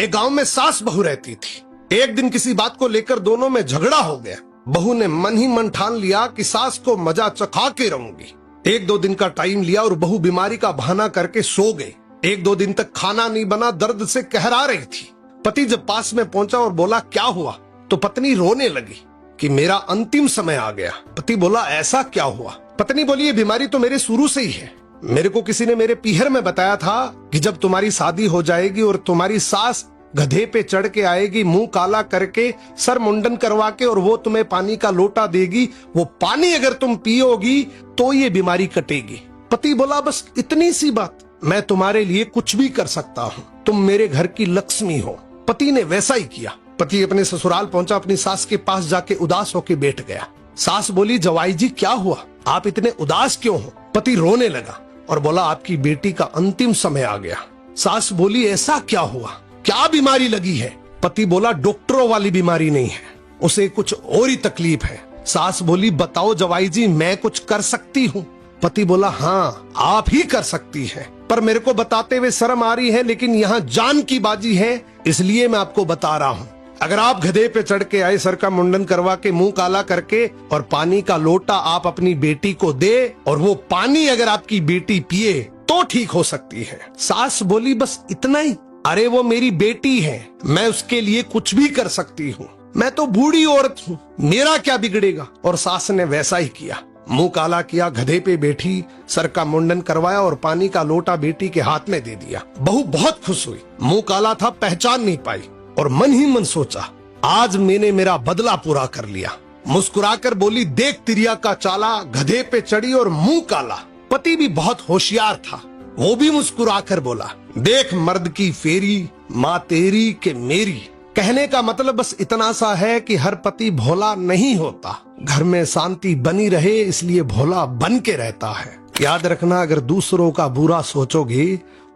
एक गांव में सास बहू रहती थी। एक दिन किसी बात को लेकर दोनों में झगड़ा हो गया। बहू ने मन ही मन ठान लिया कि सास को मजा चखा के रहूंगी। 1-2 दिन का टाइम लिया और बहू बीमारी का बहाना करके सो गई। 1-2 दिन तक खाना नहीं बना, दर्द से कहरा रही थी। पति जब पास में पहुंचा और बोला क्या हुआ, तो पत्नी रोने लगी कि मेरा अंतिम समय आ गया। पति बोला ऐसा क्या हुआ? पत्नी बोली ये बीमारी तो मेरे शुरू से ही है। मेरे को किसी ने मेरे पीहर में बताया था कि जब तुम्हारी शादी हो जाएगी और तुम्हारी सास गधे पे चढ़ के आएगी, मुंह काला करके, सर मुंडन करवा के, और वो तुम्हें पानी का लोटा देगी, वो पानी अगर तुम पियोगी तो ये बीमारी कटेगी। पति बोला बस इतनी सी बात, मैं तुम्हारे लिए कुछ भी कर सकता हूँ, तुम मेरे घर की लक्ष्मी हो। पति ने वैसा ही किया। पति अपने ससुराल पहुंचा, अपनी सास के पास जाके उदास होके बैठ गया। सास बोली जवाई जी क्या हुआ, आप इतने उदास क्यों हो? पति रोने लगा और बोला आपकी बेटी का अंतिम समय आ गया। सास बोली ऐसा क्या हुआ, क्या बीमारी लगी है? पति बोला डॉक्टरों वाली बीमारी नहीं है, उसे कुछ और ही तकलीफ है। सास बोली बताओ जवाई जी, मैं कुछ कर सकती हूँ? पति बोला हाँ आप ही कर सकती हैं, पर मेरे को बताते हुए शर्म आ रही है, लेकिन यहाँ जान की बाजी है इसलिए मैं आपको बता रहा हूँ। अगर आप गधे पे चढ़ के आए, सर का मुंडन करवा के, मुंह काला करके, और पानी का लोटा आप अपनी बेटी को दे और वो पानी अगर आपकी बेटी पिए तो ठीक हो सकती है। सास बोली बस इतना ही? अरे वो मेरी बेटी है, मैं उसके लिए कुछ भी कर सकती हूँ, मैं तो बूढ़ी औरत हूँ, मेरा क्या बिगड़ेगा? और सास ने वैसा ही किया। मुंह काला किया, गधे पे बैठी, सर का मुंडन करवाया और पानी का लोटा बेटी के हाथ में दे दिया। बहू बहुत खुश हुई। मुंह काला था, पहचान नहीं पाई, और मन ही मन सोचा आज मैंने मेरा बदला पूरा कर लिया। मुस्कुराकर बोली देख तिरिया का चाला, गधे पे चढ़ी और मुंह काला। पति भी बहुत होशियार था, वो भी मुस्कुराकर बोला देख मर्द की फेरी, माँ तेरी के मेरी। कहने का मतलब बस इतना सा है कि हर पति भोला नहीं होता, घर में शांति बनी रहे इसलिए भोला बन के रहता है। याद रखना अगर दूसरों का बुरा सोचोगे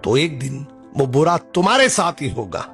तो एक दिन वो बुरा तुम्हारे साथ ही होगा।